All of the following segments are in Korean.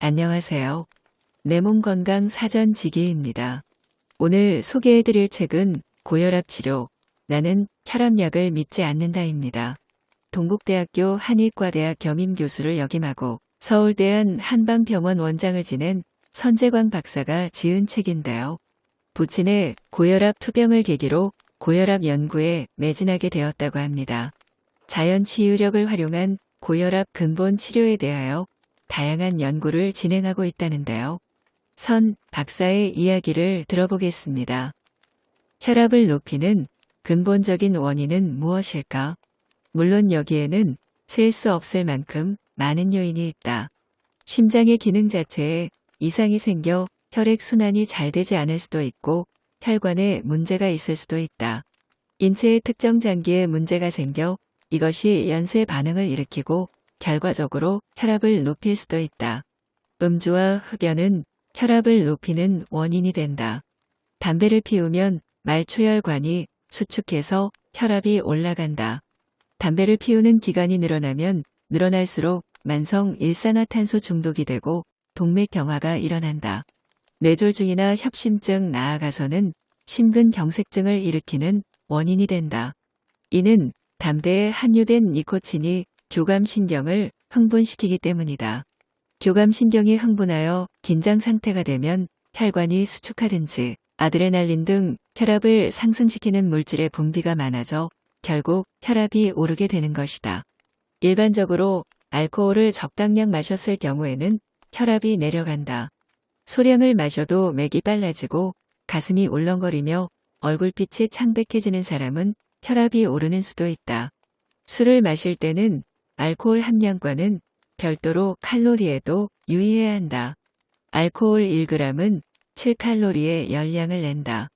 안녕하세요. 내 몸 건강 사전 지기입니다. 오늘 소개해드릴 책은 고혈압 치료, 나는 혈압약을 믿지 않는다입니다. 동국대학교 한의과대학 겸임교수를 역임하고 서울대한 한방병원 원장을 지낸 선재광 박사가 지은 책인데요. 부친의 고혈압 투병을 계기로 고혈압 연구에 매진하게 되었다고 합니다. 자연 치유력을 활용한 고혈압 근본 치료에 대하여 다양한 연구를 진행하고 있다는데요. 선 박사의 이야기를 들어보겠습니다. 혈압을 높이는 근본적인 원인은 무엇일까? 물론 여기에는 셀 수 없을 만큼 많은 요인이 있다. 심장의 기능 자체에 이상이 생겨 혈액순환이 잘 되지 않을 수도 있고 혈관에 문제가 있을 수도 있다. 인체의 특정 장기에 문제가 생겨 이것이 연쇄 반응을 일으키고 결과적으로 혈압을 높일 수도 있다. 음주와 흡연은 혈압을 높이는 원인이 된다. 담배를 피우면 말초혈관이 수축해서 혈압이 올라간다. 담배를 피우는 기간이 늘어나면 늘어날수록 만성 일산화탄소 중독이 되고 동맥경화가 일어난다. 뇌졸중이나 협심증 나아가서는 심근경색증을 일으키는 원인이 된다. 이는 담배에 함유된 니코틴이 교감신경을 흥분시키기 때문이다. 교감신경이 흥분하여 긴장 상태가 되면 혈관이 수축하든지 아드레날린 등 혈압을 상승시키는 물질의 분비가 많아져 결국 혈압이 오르게 되는 것이다. 일반적으로 알코올을 적당량 마셨을 경우에는 혈압이 내려간다. 소량을 마셔도 맥이 빨라지고 가슴이 울렁거리며 얼굴빛이 창백해지는 사람은 혈압이 오르는 수도 있다. 술을 마실 때는 알코올 함량과는 별도로 칼로리에도 유의해야 한다. 알코올 1g은 7칼로리의 열량을 낸다.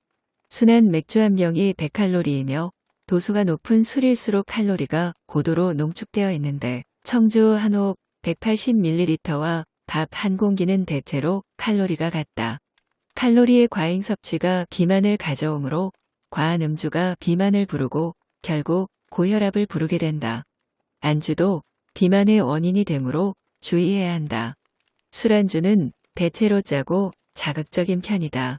순한 맥주 한 병이 100칼로리이며 도수가 높은 술일수록 칼로리가 고도로 농축되어 있는데 청주 한 홉 180ml와 밥 한 공기는 대체로 칼로리가 같다. 칼로리의 과잉 섭취가 비만을 가져오므로 과한 음주가 비만을 부르고 결국 고혈압을 부르게 된다. 안주도 비만의 원인이 되므로 주의해야 한다. 술안주는 대체로 짜고 자극적인 편이다.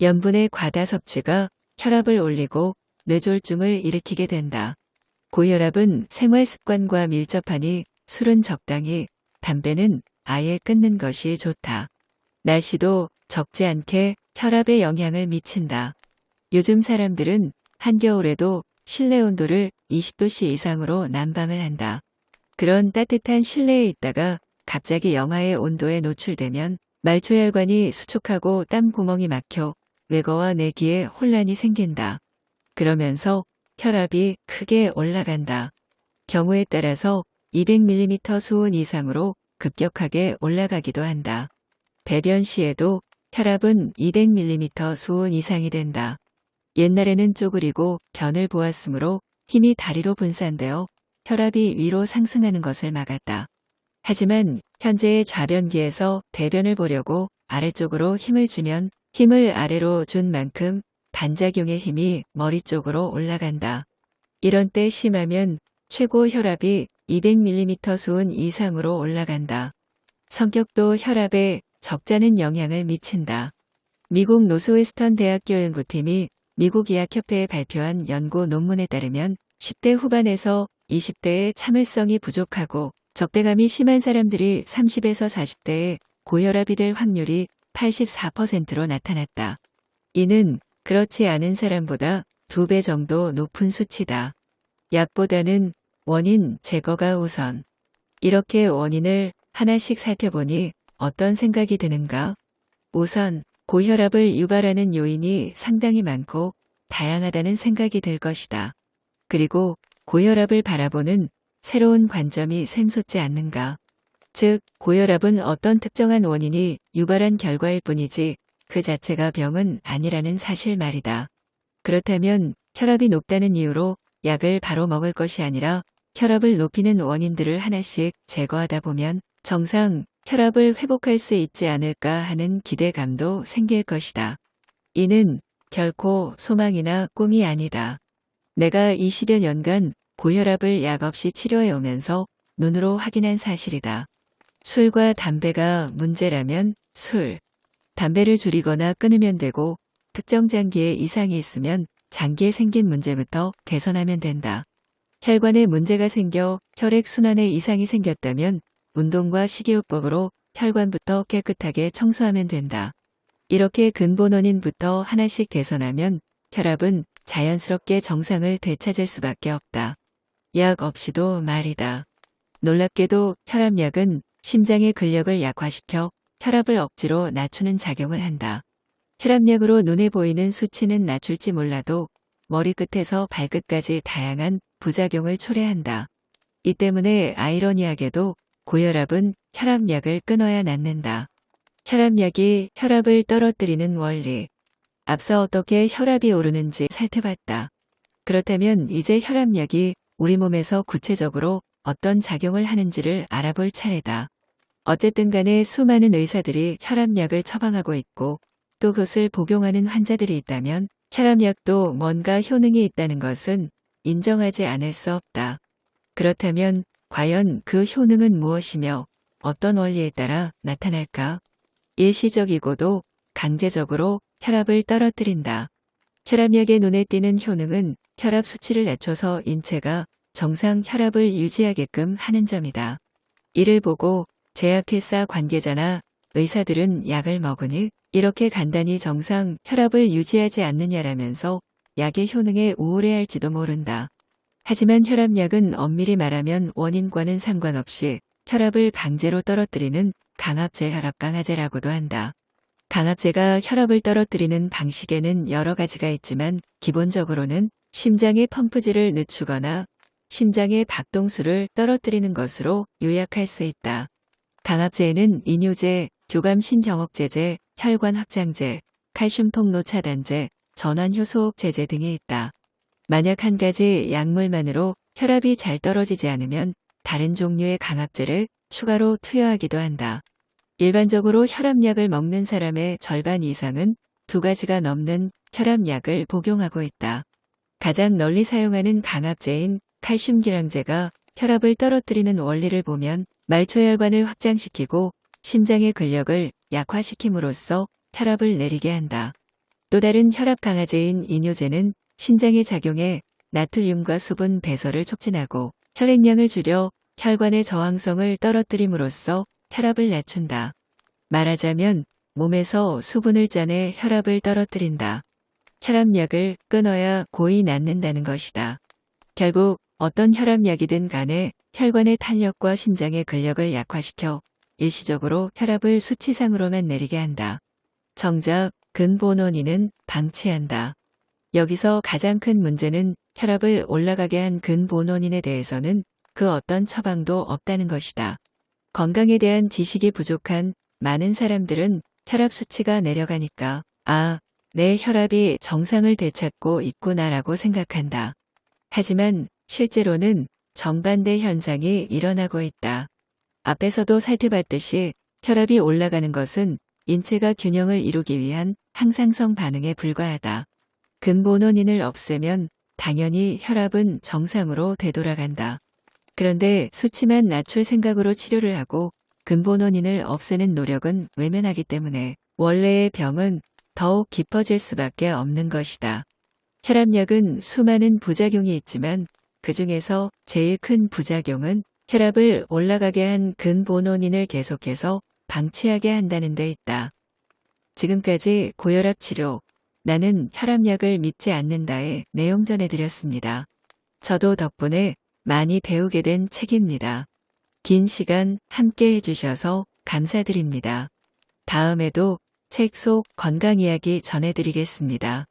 염분의 과다 섭취가 혈압을 올리고 뇌졸중을 일으키게 된다. 고혈압은 생활 습관과 밀접하니 술은 적당히, 담배는 아예 끊는 것이 좋다. 날씨도 적지 않게 혈압에 영향을 미친다. 요즘 사람들은 한겨울에도 실내 온도를 20도씨 이상으로 난방을 한다. 그런 따뜻한 실내에 있다가 갑자기 영하의 온도에 노출되면 말초혈관이 수축하고 땀구멍이 막혀 외거와 내기에 혼란이 생긴다. 그러면서 혈압이 크게 올라간다. 경우에 따라서 200mm 수온 이상으로 급격하게 올라가기도 한다. 배변 시에도 혈압은 200mm 수온 이상이 된다. 옛날에는 쪼그리고 변을 보았으므로 힘이 다리로 분산되어 혈압이 위로 상승하는 것을 막았다. 하지만 현재의 좌변기에서 대변을 보려고 아래쪽으로 힘을 주면 힘을 아래로 준 만큼 반작용의 힘이 머리 쪽으로 올라간다. 이런 때 심하면 최고 혈압이 200mm 수온 이상으로 올라간다. 성격도 혈압에 적잖은 영향을 미친다. 미국 노스웨스턴 대학교 연구팀이 미국 의학협회에 발표한 연구 논문에 따르면 10대 후반에서 20대의 참을성이 부족하고 적대감이 심한 사람들이 30에서 40대에 고혈압이 될 확률이 84%로 나타났다. 이는 그렇지 않은 사람보다 2배 정도 높은 수치다. 약보다는 원인 제거가 우선. 이렇게 원인을 하나씩 살펴보니 어떤 생각이 드는가? 우선 고혈압을 유발하는 요인이 상당히 많고 다양하다는 생각이 들 것이다. 그리고 고혈압을 바라보는 새로운 관점이 샘솟지 않는가? 즉, 고혈압은 어떤 특정한 원인이 유발한 결과일 뿐이지 그 자체가 병은 아니라는 사실 말이다. 그렇다면 혈압이 높다는 이유로 약을 바로 먹을 것이 아니라 혈압을 높이는 원인들을 하나씩 제거하다 보면 정상 혈압을 회복할 수 있지 않을까 하는 기대감도 생길 것이다. 이는 결코 소망이나 꿈이 아니다. 내가 20여 년간 고혈압을 약 없이 치료해 오면서 눈으로 확인한 사실이다. 술과 담배가 문제라면 술, 담배를 줄이거나 끊으면 되고 특정 장기에 이상이 있으면 장기에 생긴 문제부터 개선하면 된다. 혈관에 문제가 생겨 혈액순환에 이상이 생겼다면 운동과 식이요법으로 혈관부터 깨끗하게 청소하면 된다. 이렇게 근본 원인부터 하나씩 개선하면 혈압은 자연스럽게 정상을 되찾을 수밖에 없다. 약 없이도 말이다. 놀랍게도 혈압약은 심장의 근력을 약화시켜 혈압을 억지로 낮추는 작용을 한다. 혈압약으로 눈에 보이는 수치는 낮출지 몰라도 머리끝에서 발끝까지 다양한 부작용을 초래한다. 이 때문에 아이러니하게도 고혈압은 혈압약을 끊어야 낫는다. 혈압약이 혈압을 떨어뜨리는 원리. 앞서 어떻게 혈압이 오르는지 살펴봤다. 그렇다면 이제 혈압약이 우리 몸에서 구체적으로 어떤 작용을 하는지를 알아볼 차례다. 어쨌든 간에 수많은 의사들이 혈압약을 처방하고 있고 또 그것을 복용하는 환자들이 있다면 혈압약도 뭔가 효능이 있다는 것은 인정하지 않을 수 없다. 그렇다면 과연 그 효능은 무엇이며 어떤 원리에 따라 나타날까? 일시적이고도 강제적으로 혈압을 떨어뜨린다. 혈압약의 눈에 띄는 효능은 혈압 수치를 낮춰서 인체가 정상 혈압을 유지하게끔 하는 점이다. 이를 보고 제약회사 관계자나 의사들은 약을 먹으니 이렇게 간단히 정상 혈압을 유지하지 않느냐라면서 약의 효능에 우울해할지도 모른다. 하지만 혈압약은 엄밀히 말하면 원인과는 상관없이 혈압을 강제로 떨어뜨리는 강압제 혈압 강화제라고도 한다. 강압제가 혈압을 떨어뜨리는 방식에는 여러 가지가 있지만 기본적으로는 심장의 펌프질을 늦추거나 심장의 박동수를 떨어뜨리는 것으로 요약할 수 있다. 강압제에는 이뇨제, 교감신경억제제, 혈관 확장제, 칼슘 통로 차단제, 전환효소제제 등이 있다. 만약 한 가지 약물만으로 혈압이 잘 떨어지지 않으면 다른 종류의 강압제를 추가로 투여하기도 한다. 일반적으로 혈압약을 먹는 사람의 절반 이상은 2가지가 넘는 혈압약을 복용하고 있다. 가장 널리 사용하는 강압제인 칼슘기량제가 혈압을 떨어뜨리는 원리를 보면 말초혈관을 확장시키고 심장의 근력을 약화시킴으로써 혈압을 내리게 한다. 또 다른 혈압 강화제인 이뇨제는 신장의 작용에 나트륨과 수분 배설을 촉진하고 혈액량을 줄여 혈관의 저항성을 떨어뜨림으로써 혈압을 낮춘다. 말하자면 몸에서 수분을 짜내 혈압을 떨어뜨린다. 혈압약을 끊어야 고이 낫는다는 것이다. 결국 어떤 혈압약이든 간에 혈관의 탄력과 심장의 근력을 약화시켜 일시적으로 혈압을 수치상으로만 내리게 한다. 정작 근본 원인은 방치한다. 여기서 가장 큰 문제는 혈압을 올라가게 한 근본 원인에 대해서는 그 어떤 처방도 없다는 것이다. 건강에 대한 지식이 부족한 많은 사람들은 혈압 수치가 내려가니까 내 혈압이 정상을 되찾고 있구나라고 생각한다. 하지만 실제로는 정반대 현상이 일어나고 있다. 앞에서도 살펴봤듯이 혈압이 올라가는 것은 인체가 균형을 이루기 위한 항상성 반응에 불과하다. 근본 원인을 없애면 당연히 혈압은 정상으로 되돌아간다. 그런데 수치만 낮출 생각으로 치료를 하고 근본 원인을 없애는 노력은 외면하기 때문에 원래의 병은 더욱 깊어질 수밖에 없는 것이다. 혈압약은 수많은 부작용이 있지만 그 중에서 제일 큰 부작용은 혈압을 올라가게 한 근본 원인을 계속해서 방치하게 한다는 데 있다. 지금까지 고혈압 치료, 나는 혈압약을 믿지 않는다의 내용 전해드렸습니다. 저도 덕분에 많이 배우게 된 책입니다. 긴 시간 함께 해주셔서 감사드립니다. 다음에도 책 속 건강 이야기 전해드리겠습니다.